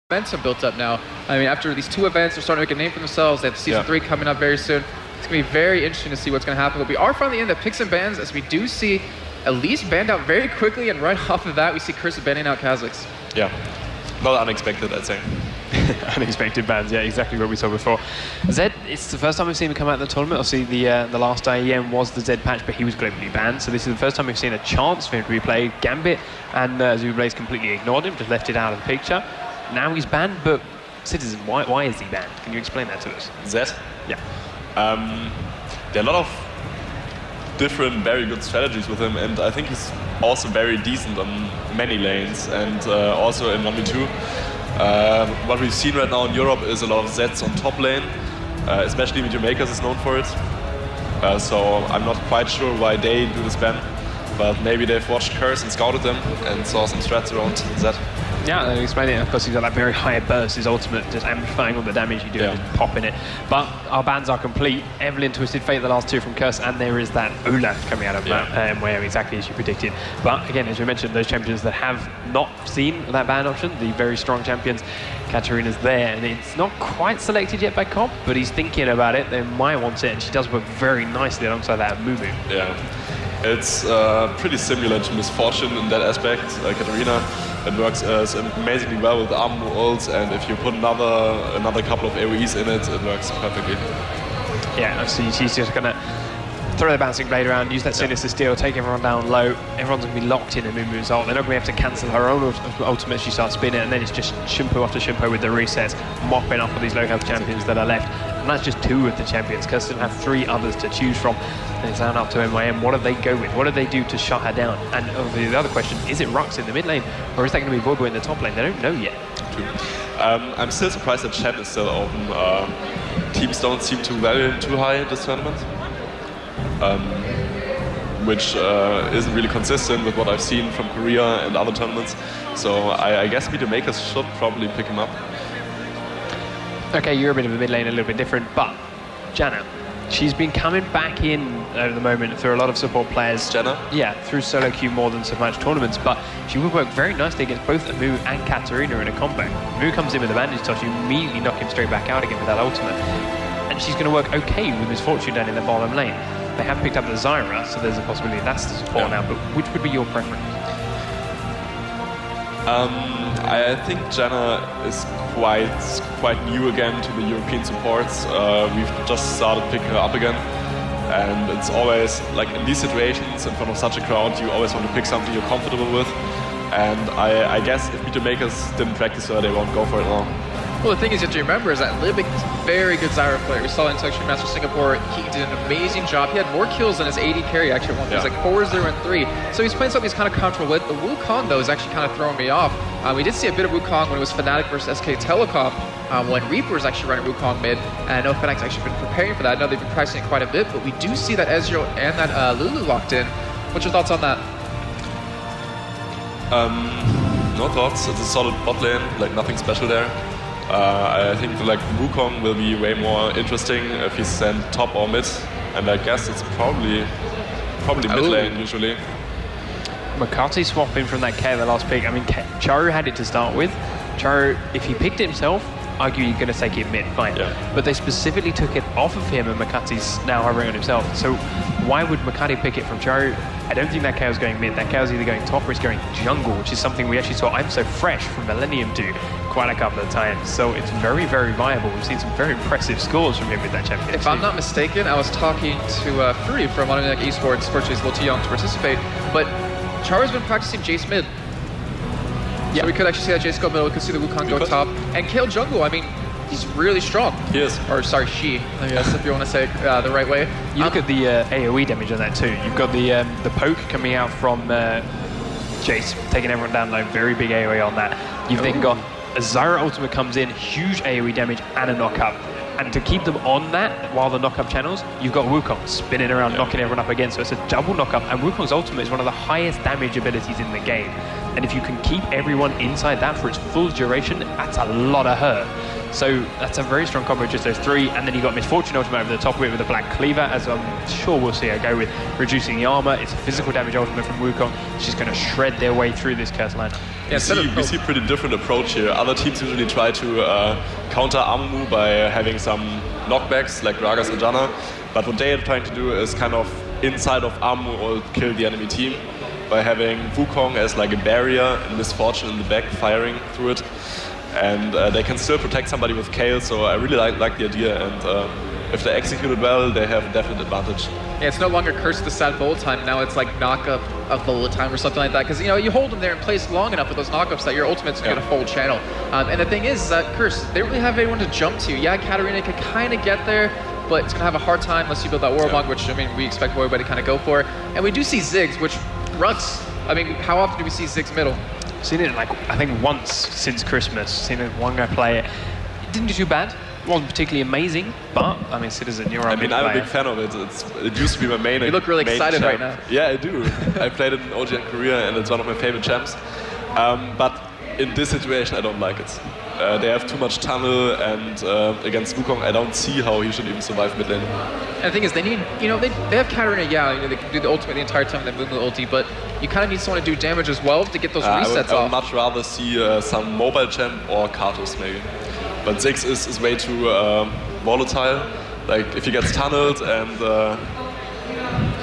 momentum built up now. I mean, after these 2 events, they're starting to make a name for themselves. They have Season 3 coming up very soon. It's going to be very interesting to see what's going to happen. But we are finally in the picks and bans, as we do see Elise banned out very quickly, and right off of that, we see Curse banning out Kha'Zix. Yeah, not unexpected, I'd say. Unexpected bans, yeah, exactly what we saw before. Zed, it's the first time we've seen him come out of the tournament. Obviously, the last IEM was the Zed patch, but he was globally banned. So this is the first time we've seen a chance for him to be played. Gambit and Zublaze completely ignored him, just left it out of the picture. Now he's banned, but Citizen, why is he banned? Can you explain that to us? Zed? Yeah. There are a lot of different, very good strategies with him, and I think he's also very decent on many lanes, and also in 1v2. What we've seen right now in Europe is a lot of Zeds on top lane, especially MYM Makers is known for it. So I'm not quite sure why they do this ban, but maybe they've watched Curse and scouted them and saw some strats around Zed. Yeah, explain it. Of course, he's got that very high burst, his ultimate, just amplifying all the damage you do, and just popping it. But our bans are complete. Evelyn, Twisted Fate, the last 2 from Curse, and there is that Olaf coming out of MYM, exactly as you predicted. But again, as you mentioned, those champions that have not seen that ban option, the very strong champions, Katarina's there, and it's not quite selected yet by Comp, but he's thinking about it. They might want it, and she does work very nicely alongside that Mumu. Yeah, it's pretty similar to Misfortune in that aspect. Katarina, it works amazingly well with arm ults, and if you put another couple of AoEs in it, it works perfectly. Yeah, so she's just gonna throw the bouncing blade around, use that Sinister Steel, take everyone down low. Everyone's gonna be locked in a Mumu's ult. They're not gonna be able to cancel her own ultimate as she starts spinning, and then it's just Shimpo after Shimpo with the resets, mopping up all these low health champions that are left. And that's just 2 of the champions. Curse have 3 others to choose from. And it's down up to MYM. What do they go with? What do they do to shut her down? And the other question, is it Rux in the mid lane, or is that going to be Voibo in the top lane? They don't know yet. I'm still surprised that chat is still open. Teams don't seem to value him too high in this tournament, which isn't really consistent with what I've seen from Korea and other tournaments. So I guess MYM Makers should probably pick him up. Okay, you're a bit of a mid lane, a little bit different, but Janna, she's been coming back in at the moment through a lot of support players. Janna? Yeah, through solo queue more than so much tournaments, but she would work very nicely against both Amu and Katarina in a combo. Amu comes in with a bandage toss, you immediately knock him straight back out again with that ultimate. And she's going to work okay with Misfortune down in the bottom lane. They have picked up the Zyra, so there's a possibility that's the support now, but which would be your preference? I think Janna is quite new again to the European supports. We've just started picking her up again, and it's always like in these situations in front of such a crowd, you always want to pick something you're comfortable with. And I guess if MYM Makers didn't practice her, they won't go for it long. Well, the thing is, you have to remember is that Libic is a very good Zyra player. We saw in Extreme Master Singapore, he did an amazing job. He had more kills than his AD carry actually at one point. It was like 4, 0, and 3. So he's playing something he's kind of comfortable with. The Wukong, though, is actually kind of throwing me off. We did see a bit of Wukong when it was Fnatic versus SK Telecom, when Reaper was actually running Wukong mid. And I know Fnatic's actually been preparing for that. I know they've been practicing it quite a bit, but we do see that Ezreal and that Lulu locked in. What's your thoughts on that? No thoughts. It's a solid bot lane, like nothing special there. I think like Wukong will be way more interesting if he's sent top or mid, and I guess it's probably mid lane usually. McCarthy swapping from that K at the last pick. I mean, Charu had it to start with. Charu, if he picked it himself, argue you're going to take it mid, fine. But they specifically took it off of him, and McCarthy's now hovering on himself. So why would McCarthy pick it from Charu? I don't think that KO's going mid. That KO's either going top or it's going jungle, which is something we actually saw I'm So Fresh from Millennium do quite a couple of times. So it's very, very viable. We've seen some very impressive scores from him with that champion. If I'm not mistaken, I was talking to Fury from Automatic Esports. Unfortunately, he's a little too young to participate, but Charu's been practicing Jace mid. So we could actually see that Jace go middle, we could see the Wukong go top. And Kale jungle, I mean, he's really strong. He is. Or sorry, she, I guess, if you want to say it the right way. You look at the AoE damage on that too. You've got the poke coming out from Jace, taking everyone down low, very big AoE on that. You've then got a Zyra ultimate comes in, huge AoE damage and a knock-up. And to keep them on that while the knock-up channels, you've got Wukong spinning around, knocking everyone up again. So it's a double knock-up, and Wukong's ultimate is one of the highest damage abilities in the game. And if you can keep everyone inside that for its full duration, that's a lot of hurt. So that's a very strong combo, just those 3. And then you've got Misfortune ultimate over the top of it with a Black Cleaver, as I'm sure we'll see her go with, reducing the armor. It's a physical damage ultimate from Wukong. She's going to shred their way through this Curse lineup. we see a pretty different approach here. Other teams usually try to counter Amumu by having some knockbacks like Gragas and Janna, but what they are trying to do is kind of inside of Amumu or kill the enemy team by having Wukong as like a barrier and Misfortune in the back firing through it. And they can still protect somebody with Kale, so I really like the idea, and if they execute it well, they have a definite advantage. Yeah, it's no longer Curse the sad bullet time, now it's like knock up a bullet time or something like that, because you hold them there in place long enough with those knockups that your ultimate's going to full channel. And the thing is that Curse, they don't really have anyone to jump to. Yeah, Katarina can kind of get there, but it's going to have a hard time unless you build that Warmog, which, I mean, we expect everybody to kind of go for. And we do see Ziggs, which runs. I mean, how often do we see Ziggs middle? Seen it like, I think once since Christmas. Seen it, one guy play it. It didn't do too bad. It wasn't particularly amazing, but, I mean, Citizen, you're I'm a big fan of it. It used to be my main. You look really excited champ. right now. Yeah, I do. I played it in OG in Korea, and it's one of my favorite champs. But in this situation, I don't like it. They have too much tunnel, and against Wukong, I don't see how he should even survive mid lane. And the thing is, they need, they have Katarina, they can do the ultimate the entire time, then move the ulti, but you kind of need someone to do damage as well to get those resets off. I would much rather see some mobile champ or Katos maybe. But Ziggs is way too volatile. Like, if he gets tunneled, and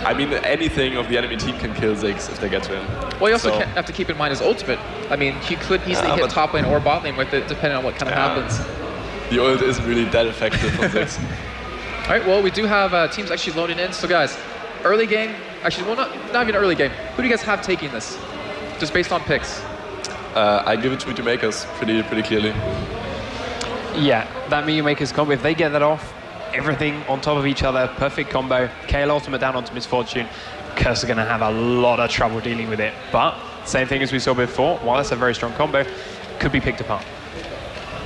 I mean, anything of the enemy team can kill Ziggs if they get to him. Well, you also have to keep in mind his ultimate. I mean, he could easily hit top lane or bot lane with it, depending on what kind of happens. The ult isn't really that effective on Ziggs. All right, well, we do have teams actually loading in. So, guys, early game, actually, well, not even early game. Who do you guys have taking this? Just based on picks. I give it to MYM Makers pretty clearly. Yeah, that MYM Makers combo, if they get that off, everything on top of each other, perfect combo. Kale ultimate down onto Misfortune. Curse are going to have a lot of trouble dealing with it. But same thing as we saw before, while that's a very strong combo, could be picked apart.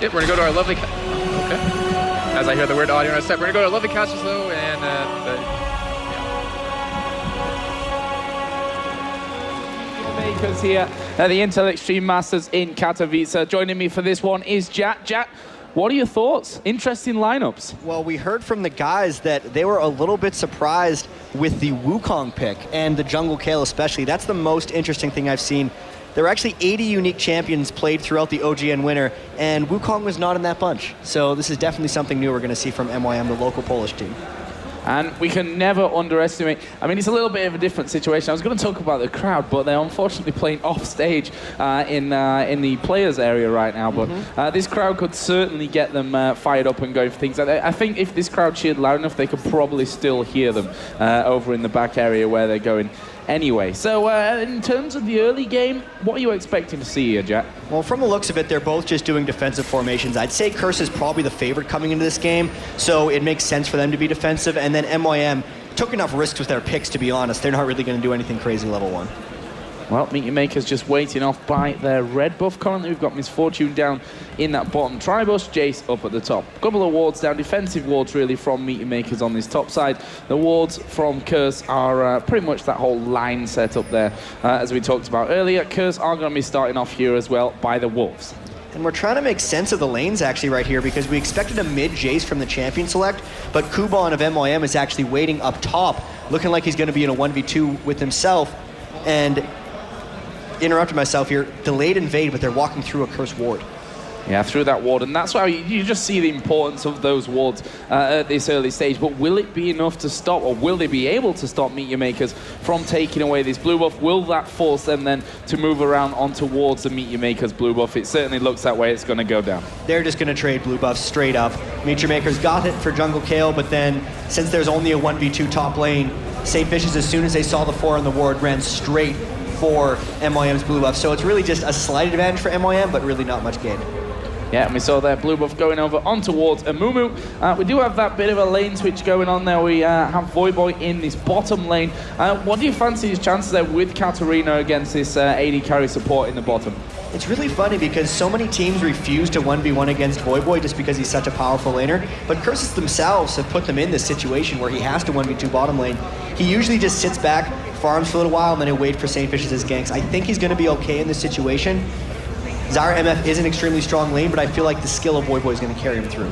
Yep, we're going to go to our lovely... Okay. As I hear the word audio on our step, we're going to go to our lovely catches though, and Makers here at the Intel Extreme Masters in Katowice. Joining me for this one is Jack. Jack, what are your thoughts? Interesting lineups. Well, we heard from the guys that they were a little bit surprised with the Wukong pick and the Jungle Kale especially. That's the most interesting thing I've seen. There were actually 80 unique champions played throughout the OGN winter, and Wukong was not in that bunch. So this is definitely something new we're going to see from MYM, the local Polish team. And we can never underestimate, I mean, it's a little bit of a different situation. I was going to talk about the crowd, but they're unfortunately playing off stage in the players area right now. But this crowd could certainly get them fired up and going for things. I think if this crowd cheered loud enough, they could probably still hear them over in the back area where they're going. Anyway, so in terms of the early game, what are you expecting to see here, Jack? Well, from the looks of it, they're both just doing defensive formations. I'd say Curse is probably the favorite coming into this game, so it makes sense for them to be defensive. And then MYM took enough risks with their picks, to be honest. They're not really going to do anything crazy level 1. Well, MYM Makers just waiting off by their red buff. Currently, we've got Misfortune down in that bottom tribus, Jace up at the top. A couple of wards down, defensive wards really from MYM Makers on this top side. The wards from Curse are pretty much that whole line set up there. As we talked about earlier, Curse are going to be starting off here as well by the Wolves. And we're trying to make sense of the lanes actually right here, because we expected a mid Jace from the champion select, but Kuban of MYM is actually waiting up top, looking like he's going to be in a 1v2 with himself. And interrupted myself here, delayed invade, but they're walking through a Curse ward. Yeah, through that ward, and that's why you just see the importance of those wards at this early stage. But will it be enough to stop, or will they be able to stop MYM Makers from taking away this blue buff? Will that force them then to move around on towards the MYM Makers blue buff? It certainly looks that way. It's going to go down. They're just going to trade blue buffs straight up. MYM Makers got it for Jungle Kale, but then since there's only a 1v2 top lane, St. Vicious, as soon as they saw the 4 on the ward, ran straight for MYM's blue buff. So it's really just a slight advantage for MYM, but really not much gain. Yeah, and we saw their blue buff going over on towards Amumu. We do have that bit of a lane switch going on there. We have Voyboy in this bottom lane. What do you fancy his chances there with Katarina against this AD carry support in the bottom? It's really funny because so many teams refuse to 1v1 against Voyboy just because he's such a powerful laner, but Curses themselves have put them in this situation where he has to 1v2 bottom lane. He usually just sits back, farms for a little while, and then he'll wait for St. Vicious' ganks. I think he's going to be okay in this situation. Zyra MF is an extremely strong lane, but I feel like the skill of Voyboy is going to carry him through.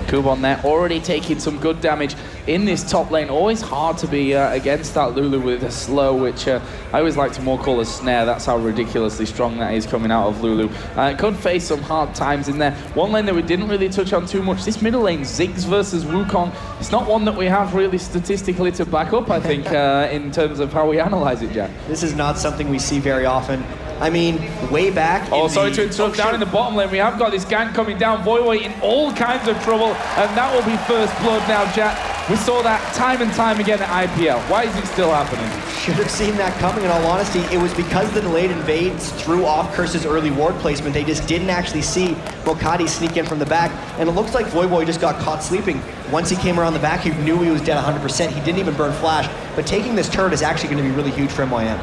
Kuban there already taking some good damage in this top lane. Always hard to be against that Lulu with a slow, which I always like to more call a snare. That's how ridiculously strong that is coming out of Lulu. Could face some hard times in there. One lane that we didn't really touch on too much, this middle lane, Ziggs versus Wukong. It's not one that we have really statistically to back up, I think, in terms of how we analyze it, Jack. This is not something we see very often. I mean, way back. Oh, sorry to interrupt. Down in the bottom lane, we have got this gank coming down. Voivoi in all kinds of trouble, and that will be first blood now, Jack. We saw that time and time again at IPL. Why is it still happening? Should have seen that coming, in all honesty. It was because the delayed invades threw off Curse's early ward placement. They just didn't actually see Mokati sneak in from the back, and it looks like Voivoi just got caught sleeping. Once he came around the back, he knew he was dead 100%. He didn't even burn flash, but taking this turret is actually going to be really huge for MYM.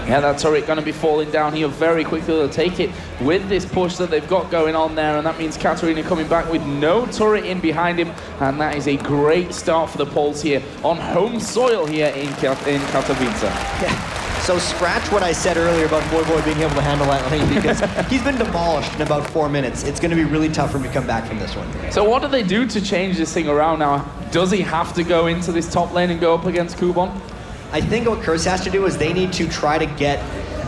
Yeah, that turret going to be falling down here very quickly. They'll take it with this push that they've got going on there, and that means Katarina coming back with no turret in behind him, and that is a great start for the Poles here on home soil here in Katowice. Yeah. So scratch what I said earlier about Voivoi being able to handle that lane, because he's been demolished in about 4 minutes. It's going to be really tough for him to come back from this one. So what do they do to change this thing around now? Does he have to go into this top lane and go up against Kubon? I think what Curse has to do is they need to try to get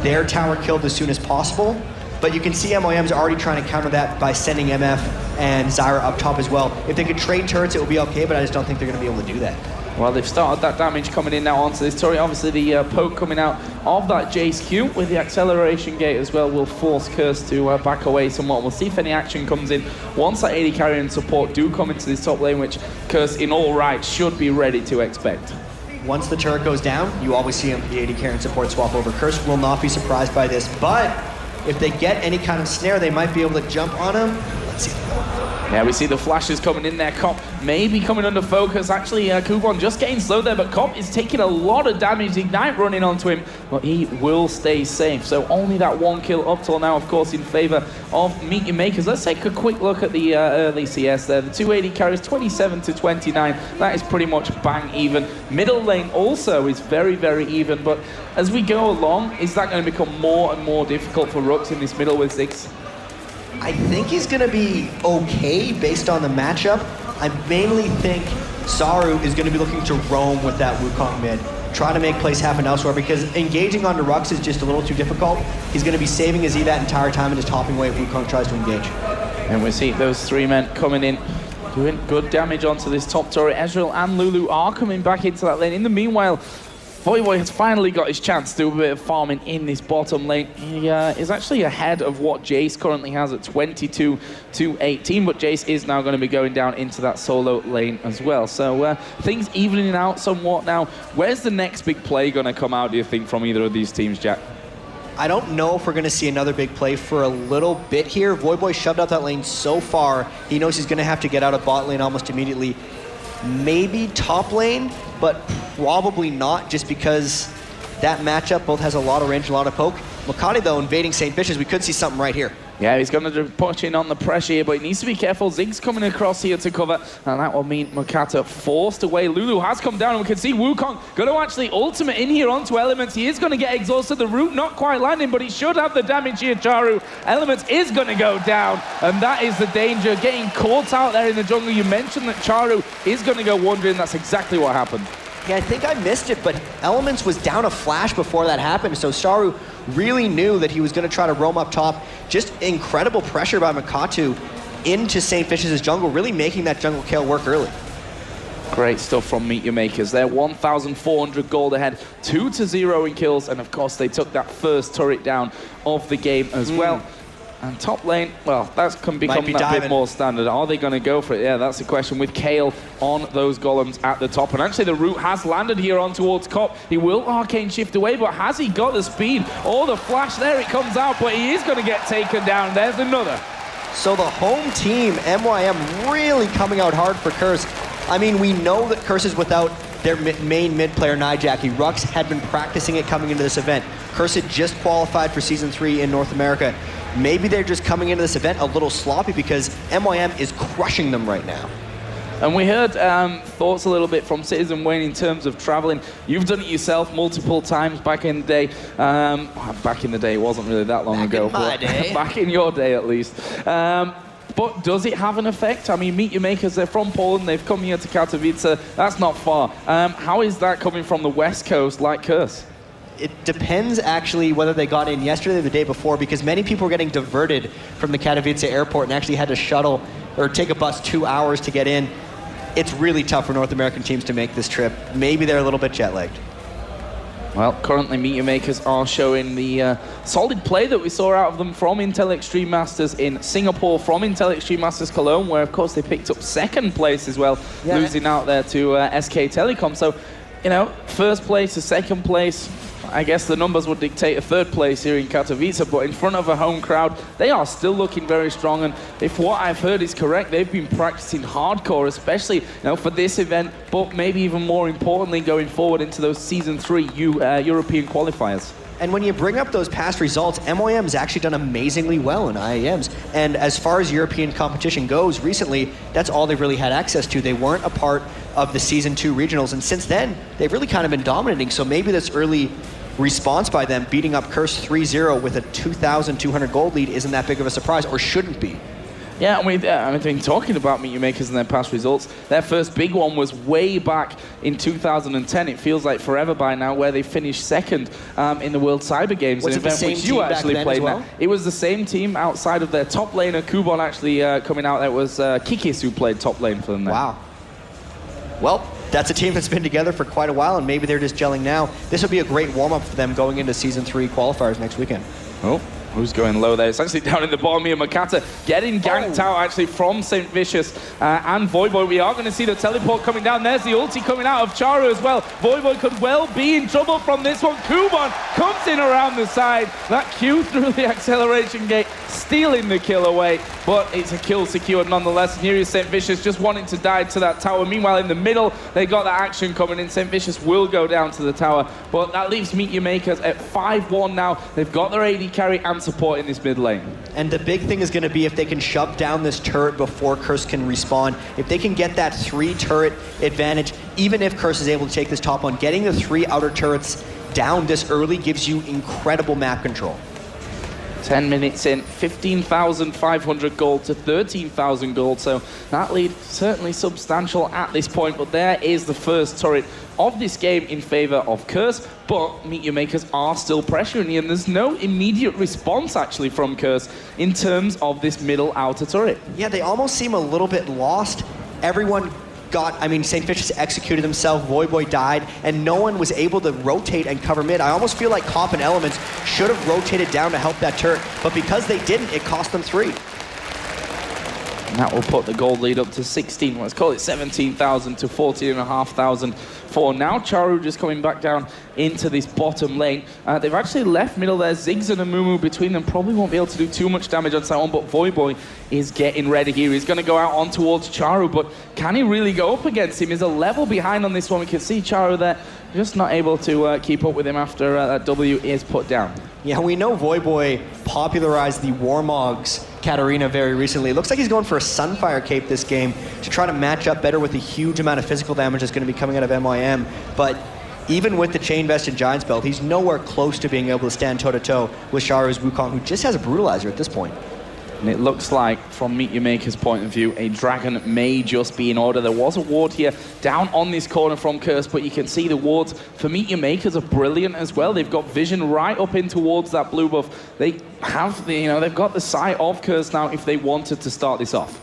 their tower killed as soon as possible. But you can see MYM's already trying to counter that by sending MF and Zyra up top as well. If they could trade turrets, it would be okay, but I just don't think they're going to be able to do that. Well, they've started that damage coming in now onto this turret. Obviously, the poke coming out of that Jace Q with the acceleration gate as well will force Curse to back away somewhat. We'll see if any action comes in once that AD carry and support do come into this top lane, which Curse, in all right, should be ready to expect. Once the turret goes down, you always see the AD carry and support swap over. Curse will not be surprised by this, but if they get any kind of snare, they might be able to jump on him. Let's see. Yeah, we see the flashes coming in there. Cop maybe coming under focus. Actually, Kubon just getting slow there, but Cop is taking a lot of damage. Ignite running onto him, but he will stay safe. So only that one kill up till now, of course, in favor of Meet Your Makers. Let's take a quick look at the early CS there. The 280 carries 27 to 29. That is pretty much bang even. Middle lane also is very, very even, but as we go along, is that going to become more and more difficult for Rux in this middle with Ziggs? I think he's going to be okay based on the matchup. I mainly think Saru is going to be looking to roam with that Wukong mid. Try to make plays happen elsewhere, because engaging onto Rux is just a little too difficult. He's going to be saving his E that entire time and just hopping away if Wukong tries to engage. And we see those three men coming in, doing good damage onto this top turret. Ezreal and Lulu are coming back into that lane. In the meanwhile, Voivoi has finally got his chance to do a bit of farming in this bottom lane. He is actually ahead of what Jace currently has at 22 to 18, but Jace is now going to be going down into that solo lane as well. So things evening out somewhat now. Where's the next big play going to come out, do you think, from either of these teams, Jack? I don't know if we're going to see another big play for a little bit here. Voivoi shoved out that lane so far, he knows he's going to have to get out of bot lane almost immediately. Maybe top lane, but probably not, just because that matchup both has a lot of range, a lot of poke. Makati, though, invading St. Vicious, we could see something right here. Yeah, he's going to push in on the pressure here, but he needs to be careful. Ziggs coming across here to cover, and that will mean Makata forced away. Lulu has come down, and we can see Wukong going to actually ultimate in here onto Elements. He is going to get exhausted. The root not quite landing, but he should have the damage here, Charu. Elements is going to go down, and that is the danger. Getting caught out there in the jungle. You mentioned that Charu is going to go wandering. That's exactly what happened. Yeah, I think I missed it, but Elements was down a flash before that happened, so Saru really knew that he was going to try to roam up top. Just incredible pressure by Makatu into St. Vicious' jungle, really making that jungle kill work early. Great stuff from Meet Your Makers. They're 1,400 gold ahead, 2-0 in kills, and of course they took that first turret down of the game as well. And top lane, well, that's become that bit more standard. Are they going to go for it? Yeah, that's the question, with Kale on those golems at the top. And actually, the root has landed here on towards Cop. He will arcane shift away, but has he got the speed? Oh, the flash there, it comes out, but he is going to get taken down. There's another. So the home team, MYM, really coming out hard for Curse. I mean, we know that Curse is without their main mid player, Nijaki. Rux had been practicing it coming into this event. Curse had just qualified for Season 3 in North America. Maybe they're just coming into this event a little sloppy because MYM is crushing them right now. And we heard thoughts a little bit from Citizen Wayne in terms of traveling. You've done it yourself multiple times back in the day. Back in the day, it wasn't really that long ago. Back in my day. Back in your day, at least. But but does it have an effect? I mean, Meet Your Makers, they're from Poland, they've come here to Katowice, that's not far. How is that coming from the West Coast like Curse? It depends actually whether they got in yesterday or the day before, because many people were getting diverted from the Katowice airport and actually had to shuttle or take a bus 2 hours to get in. It's really tough for North American teams to make this trip. Maybe they're a little bit jet-lagged. Well, currently Meet Your Makers are showing the solid play that we saw out of them from Intel Extreme Masters in Singapore, from Intel Extreme Masters Cologne, where of course they picked up second place as well, losing out there to SK Telecom. So, you know, first place to second place, I guess the numbers would dictate a third place here in Katowice, but in front of a home crowd, they are still looking very strong. And if what I've heard is correct, they've been practicing hardcore, especially for this event, but maybe even more importantly, going forward into those Season 3 European qualifiers. And when you bring up those past results, MYM's actually done amazingly well in IEMs. And as far as European competition goes, recently, that's all they've really had access to. They weren't a part of the Season 2 regionals. And since then, they've really kind of been dominating. So maybe this early response by them, beating up Curse 3-0 with a 2,200 gold lead, isn't that big of a surprise, or shouldn't be. Yeah, I mean, I've been talking about Meet Your Makers and their past results. Their first big one was way back in 2010. It feels like forever by now, where they finished second in the World Cyber Games. Was an it the event same which team you back actually then played as well? now. It was the same team outside of their top laner, Kubon, actually coming out. That was Kikis who played top lane for them there. Wow. Well, that's a team that's been together for quite a while, and maybe they're just gelling now. This will be a great warm-up for them going into Season 3 qualifiers next weekend. Oh, who's going low there? It's actually down in the bottom here. Makata getting ganked out actually from St. Vicious and Voyboy. We are going to see the teleport coming down. There's the ulti coming out of Charu as well. Voyboy could well be in trouble from this one. Kubon comes in around the side. That Q through the acceleration gate, stealing the kill away. But it's a kill secured nonetheless. And here is St. Vicious just wanting to dive to that tower. Meanwhile, in the middle, they got that action coming in. St. Vicious will go down to the tower. But that leaves Meet Your Makers at 5-1 now. They've got their AD carry and support in this mid lane. And the big thing is going to be if they can shove down this turret before Curse can respawn. If they can get that 3 turret advantage, even if Curse is able to take this top one, getting the 3 outer turrets down this early gives you incredible map control. 10 minutes in, 15,500 gold to 13,000 gold, so that lead certainly substantial at this point, but there is the first turret of this game in favor of Curse, but Meet Your Makers are still pressuring you, and there's no immediate response actually from Curse in terms of this middle outer turret. Yeah, they almost seem a little bit lost. Everyone St. Vicious executed himself, Voyboy died, and no one was able to rotate and cover mid. I almost feel like Comp and Elements should have rotated down to help that turret, but because they didn't, it cost them 3. And that will put the gold lead up to 16, let's call it 17,000 to 14,500 for now. Charu just coming back down into this bottom lane. They've actually left middle there. Ziggs and Amumu between them probably won't be able to do too much damage on Saon, but Voyboy is getting ready here. He's going to go out on towards Charu, but can he really go up against him? He's a level behind on this one. We can see Charu there just not able to keep up with him after that W is put down. Yeah, we know Voyboy popularized the Warmog's Katarina very recently. It looks like he's going for a Sunfire cape this game to try to match up better with the huge amount of physical damage that's going to be coming out of MYM. But even with the Chain Vest and Giant's Belt, he's nowhere close to being able to stand toe-to-toe with Charu's Wukong, who just has a Brutalizer at this point. And it looks like, from Meet Your Maker's point of view, a Dragon may just be in order. There was a ward here down on this corner from Curse, but you can see the wards for Meet Your Makers are brilliant as well. They've got vision right up in towards that blue buff. They have, they've got the sight of Curse now if they wanted to start this off.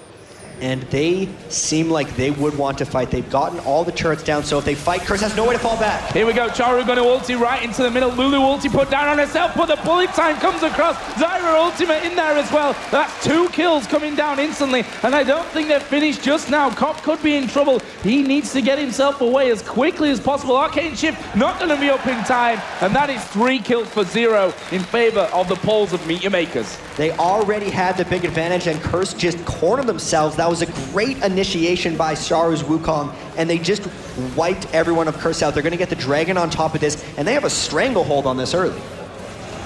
And they seem like they would want to fight. They've gotten all the turrets down, so if they fight, Curse has no way to fall back. Here we go, Charu going to ulti right into the middle. Lulu ulti put down on herself, but the bullet time comes across. Zyra ultimate in there as well. That's 2 kills coming down instantly, and I don't think they're finished just now. Cop could be in trouble. He needs to get himself away as quickly as possible. Arcane Shift not going to be up in time, and that is 3 kills for 0 in favor of the Poles of Meet Your Makers. They already had the big advantage, and Curse just cornered themselves. That was a great initiation by Charu's Wukong, and they just wiped everyone of Curse out. They're going to get the Dragon on top of this, and they have a stranglehold on this early.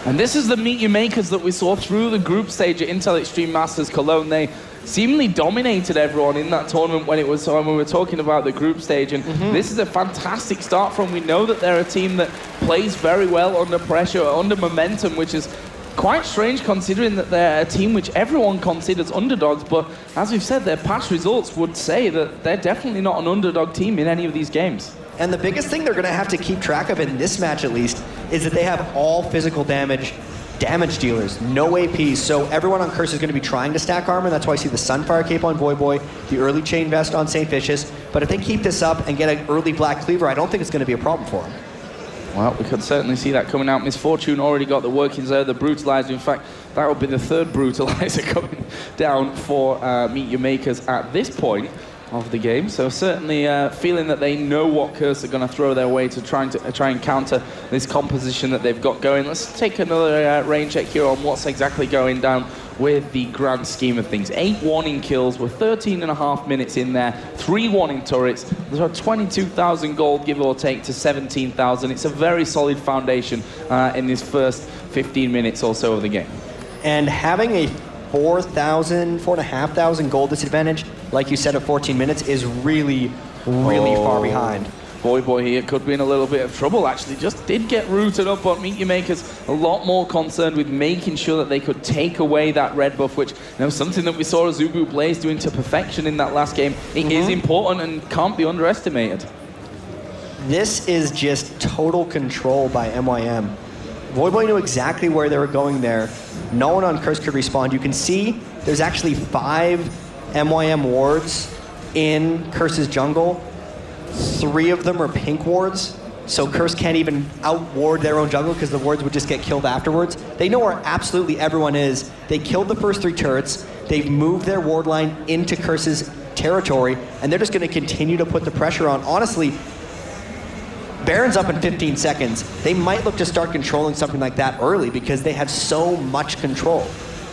And this is the Meet Your Makers that we saw through the group stage at Intel Extreme Masters Cologne. They seemingly dominated everyone in that tournament when we were talking about the group stage, and this is a fantastic start from. We know that they're a team that plays very well under pressure, under momentum, which is quite strange considering that they're a team which everyone considers underdogs, but as we've said, their past results would say that they're definitely not an underdog team in any of these games. And the biggest thing they're going to have to keep track of in this match, at least, is that they have all physical damage dealers, no APs. So everyone on Curse is going to be trying to stack armor. That's why I see the Sunfire Cape on Voyboy, the early Chain Vest on St. Vicious. But if they keep this up and get an early Black Cleaver, I don't think it's going to be a problem for them. Well, we could certainly see that coming out. Misfortune already got the workings there, the Brutalizer. In fact, that will be the third Brutalizer coming down for Meet Your Makers at this point of the game. So certainly feeling that they know what Curse are going to throw their way to try and counter this composition that they've got going. Let's take another rain check here on what's exactly going down with the grand scheme of things. 8 warning kills with 13.5 minutes in there, 3 warning turrets. There's about 22,000 gold, give or take, to 17,000. It's a very solid foundation in this first 15 minutes or so of the game. And having a 4,500 gold disadvantage, like you said, at 14 minutes, is really far behind. Voyboy here could be in a little bit of trouble, actually. Just did get rooted up on Meet Your Makers. A lot more concerned with making sure that they could take away that red buff, which, something that we saw Azubu Blaze doing to perfection in that last game. It is important and can't be underestimated. This is just total control by MYM. Voyboy knew exactly where they were going there. No one on Curse could respond. You can see there's actually 5 MYM wards in Curse's jungle. 3 of them are pink wards, so Curse can't even out-ward their own jungle because the wards would just get killed afterwards. They know where absolutely everyone is. They killed the first 3 turrets. They've moved their ward line into Curse's territory, and they're just going to continue to put the pressure on. Honestly, Baron's up in 15 seconds. They might look to start controlling something like that early because they have so much control.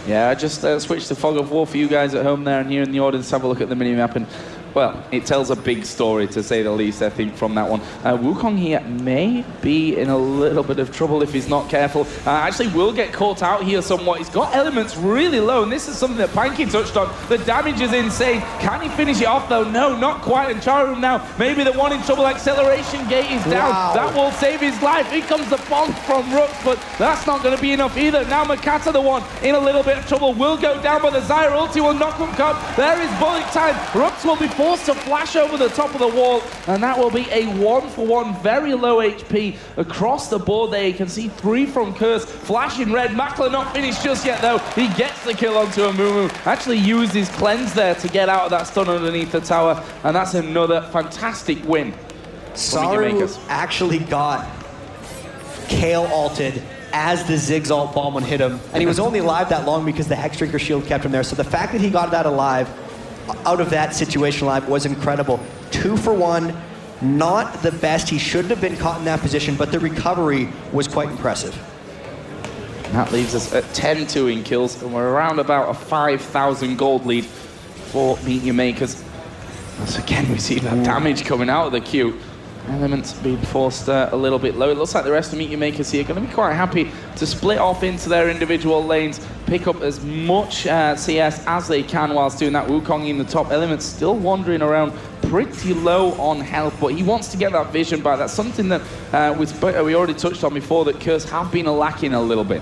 Yeah, I just switched to Fog of War for you guys at home there and here in the audience. Have a look at the minimap, and well, it tells a big story, to say the least, I think, from that one. Wukong here may be in a little bit of trouble if he's not careful. Actually will get caught out here somewhat. He's got elements really low, and this is something that Panky touched on. The damage is insane. Can he finish it off, though? No, not quite. And Charum now, maybe the one in trouble. Acceleration gate is down. Wow. That will save his life. Here comes the bomb from Rux, but that's not going to be enough either. Now Makata, the one in a little bit of trouble, will go down, but the Zyra ulti will knock him up. There is bullet time. Rux will be forced to flash over the top of the wall, and that will be a 1-for-1, very low HP across the board there. You can see 3 from Curse, flashing red. Makla not finished just yet, though. He gets the kill onto a Mumu. Actually used his cleanse there to get out of that stun underneath the tower, and that's another fantastic win. Saru actually got Kale ulted as the Ziggs ult bomb would hit him, and he was only alive that long because the Hexdrinker shield kept him there. So the fact that he got that alive, out of that situation alive, was incredible. 2-for-1, not the best. He shouldn't have been caught in that position, but the recovery was quite impressive. And that leaves us at 10-2 in kills, and we're around about a 5,000 gold lead for Meet Your Makers. Once again, we see that damage coming out of the queue. Elements being forced a little bit low. It looks like the rest of Meet Your Makers here are going to be quite happy to split off into their individual lanes, pick up as much CS as they can whilst doing that. Wukong in the top. Elements still wandering around pretty low on health, but he wants to get that vision back. That's something that we already touched on before, that Curse have been lacking a little bit.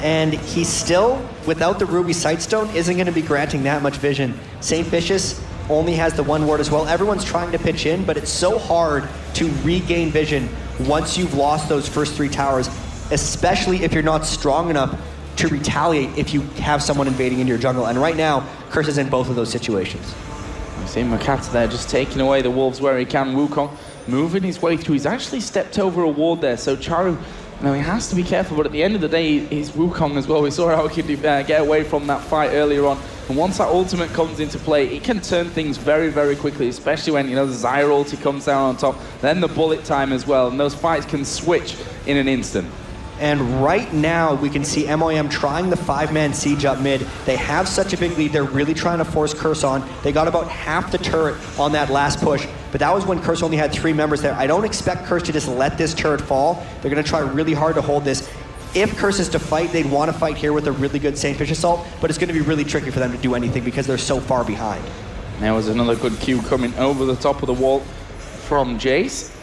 And he still, without the Ruby Sightstone, isn't going to be granting that much vision. St. Vicious only has the 1 ward as well. Everyone's trying to pitch in, but it's so hard to regain vision once you've lost those first 3 towers, especially if you're not strong enough to retaliate if you have someone invading into your jungle. And right now, Curse is in both of those situations. You see Makata there just taking away the wolves where he can. Wukong moving his way through. He's actually stepped over a ward there, so Charu, now he has to be careful, but at the end of the day, he's Wukong as well. We saw how he could get away from that fight earlier on. And once that ultimate comes into play, it can turn things very, very quickly, especially when, the Zyra ulti comes down on top, then the bullet time as well, and those fights can switch in an instant. And right now, we can see MYM trying the 5-man siege up mid. They have such a big lead. They're really trying to force Curse on. They got about half the turret on that last push, but that was when Curse only had 3 members there. I don't expect Curse to just let this turret fall. They're going to try really hard to hold this. If Curse is to fight, they'd want to fight here with a really good St. Vicious ult, but it's going to be really tricky for them to do anything because they're so far behind. There was another good Q coming over the top of the wall from Jace.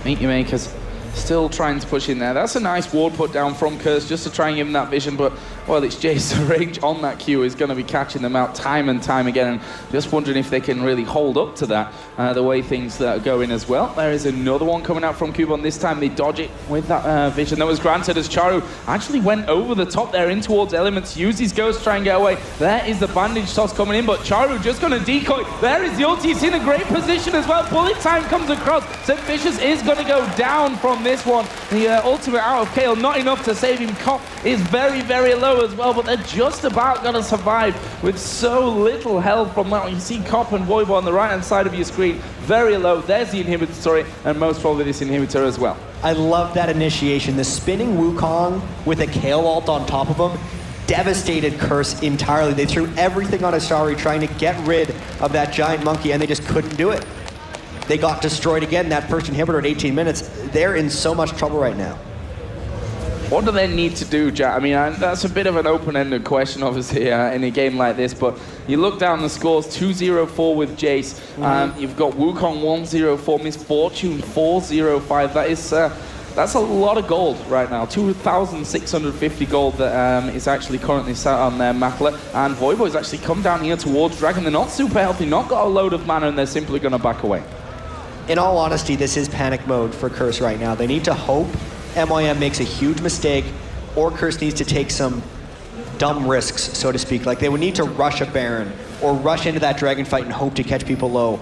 Meet Your Makers Still trying to push in there. That's a nice ward put down from Curse just to try and give him that vision, but, well, it's Jace. The range on that Q is going to be catching them out time and time again, and just wondering if they can really hold up to that, the way things are going as well. There is another one coming out from Cubon. This time they dodge it with that vision that was granted as Charu actually went over the top there in towards Elements, used his Ghost to try and get away. There is the bandage toss coming in, but Charu just going to decoy. There is the ulti. He's in a great position as well. Bullet time comes across. St. Vicious is going to go down from this one. The ultimate out of Kale, not enough to save him. Cop is very, very low as well, but they're just about going to survive with so little health from that one. You see Cop and Voivo on the right-hand side of your screen, very low. There's the inhibitor turret, and most probably this inhibitor as well. I love that initiation. The spinning Wukong with a Kale ult on top of him devastated Curse entirely. They threw everything on Asari trying to get rid of that giant monkey, and they just couldn't do it. They got destroyed again. That first inhibitor at 18 minutes. They're in so much trouble right now. What do they need to do, Jack? I mean, that's a bit of an open-ended question, obviously, in a game like this, but you look down the scores, 2-0-4 with Jace. You've got Wukong 1-0-4, Misfortune 4-0-5. That is... that's a lot of gold right now. 2,650 gold that is actually currently sat on their Makler. And Voivo's actually come down here towards Dragon. They're not super healthy, not got a load of mana, and they're simply going to back away. In all honesty, this is panic mode for Curse right now. They need to hope MYM makes a huge mistake, or Curse needs to take some dumb risks, so to speak. Like, they would need to rush a Baron, or rush into that Dragon fight and hope to catch people low.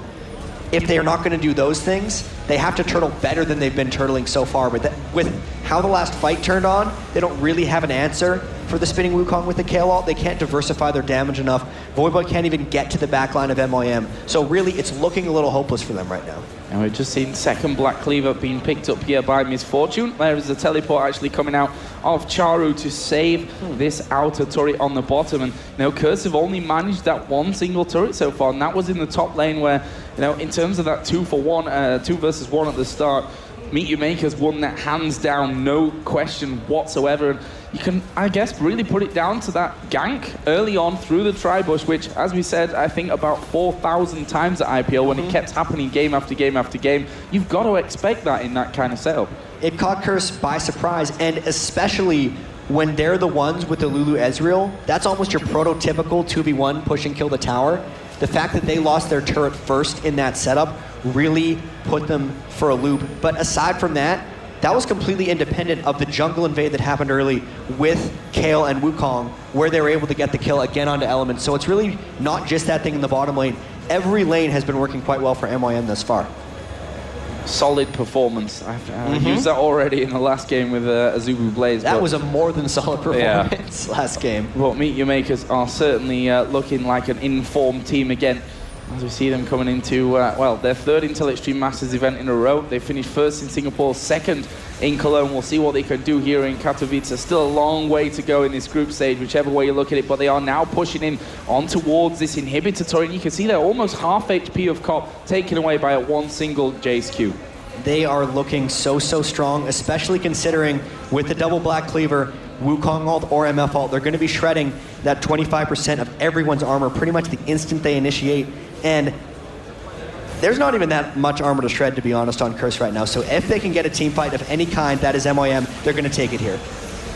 If they are not going to do those things, they have to turtle better than they've been turtling so far. But with how the last fight turned on, they don't really have an answer for the spinning Wukong with the Kale ult. They can't diversify their damage enough. Voidboy can't even get to the back line of MYM. So really, it's looking a little hopeless for them right now. And we've just seen second Black Cleaver being picked up here by Misfortune. There is the teleport actually coming out of Charu to save this outer turret on the bottom. And, you know, Curse have only managed that one single turret so far, and that was in the top lane where, you know, in terms of that 2 versus 1 at the start, Meet Your Makers won that hands down, no question whatsoever. And you can, I guess, really put it down to that gank early on through the tri-bush, which, as we said, I think about 4,000 times at IPL when it kept happening game after game after game. You've got to expect that in that kind of setup. It caught Curse by surprise, and especially when they're the ones with the Lulu Ezreal, that's almost your prototypical 2v1 push and kill the tower. The fact that they lost their turret first in that setup really put them for a loop. But aside from that, that was completely independent of the jungle invade that happened early with Kale and Wukong, where they were able to get the kill again onto Elements. So it's really not just that thing in the bottom lane. Every lane has been working quite well for MYM thus far. Solid performance. I've used that already in the last game with Azubu Blaze. That was a more than solid performance last game. But Meet Your Makers are certainly looking like an informed team again, as we see them coming into, well, their third Intel Extreme Masters event in a row. They finished first in Singapore, second in Cologne. We'll see what they can do here in Katowice. Still a long way to go in this group stage, whichever way you look at it, but they are now pushing in on towards this inhibitor turret. And you can see they're almost half HP of Cop, taken away by one single Jace Q. They are looking so strong, especially considering with the double Black Cleaver, Wukong ult or MF ult, they're going to be shredding that 25% of everyone's armor pretty much the instant they initiate. And there's not even that much armor to shred, to be honest, on Curse right now. So if they can get a team fight of any kind, that is MYM, they're going to take it here.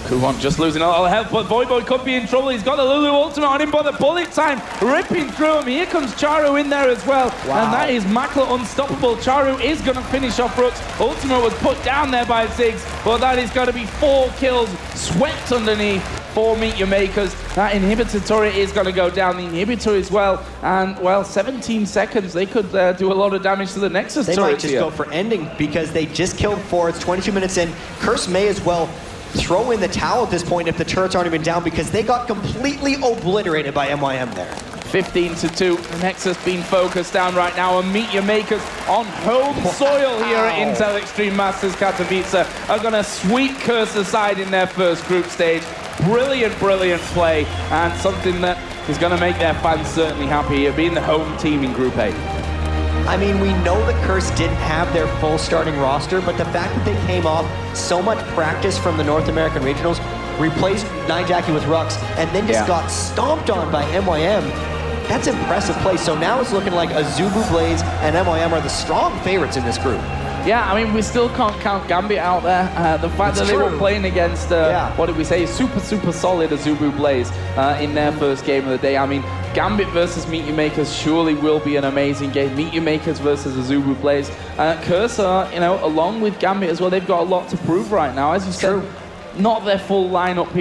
Kuwon just losing a lot of health, but Voivoy could be in trouble. He's got the Lulu ultimate on him, but the bullet time ripping through him. Here comes Charu in there as well. Wow. And that is Makler unstoppable. Charu is going to finish off Rooks. Ultimate was put down there by Ziggs, but that is going to be 4 kills swept underneath for Meet Your Makers. That inhibitor turret is going to go down. The inhibitor as well. And, well, 17 seconds. They could do a lot of damage to the Nexus turret. They might just go for ending because they just killed 4. It's 22 minutes in. Curse may as well throw in the towel at this point if the turrets aren't even down, because they got completely obliterated by MYM there. 15-2. Nexus being focused down right now, and Meet Your Makers on home soil here at Intel Extreme Masters Katowice are going to sweep Curse aside in their first group stage. Brilliant, brilliant play, and something that is going to make their fans certainly happy here, being the home team in Group A. I mean, we know that Curse didn't have their full starting roster, but the fact that they came off so much practice from the North American Regionals, replaced Nijaki with Rux, and then just got stomped on by MYM, that's impressive play. So now it's looking like Azubu Blaze and MYM are the strong favorites in this group. Yeah, I mean, we still can't count Gambit out there. The fact that they were playing against, what did we say, super solid Azubu Blaze in their first game of the day. I mean, Gambit versus Meteor Makers surely will be an amazing game. Meteor Makers versus Azubu Blaze. Cursor, you know, along with Gambit as well, they've got a lot to prove right now. As you said, not their full lineup here.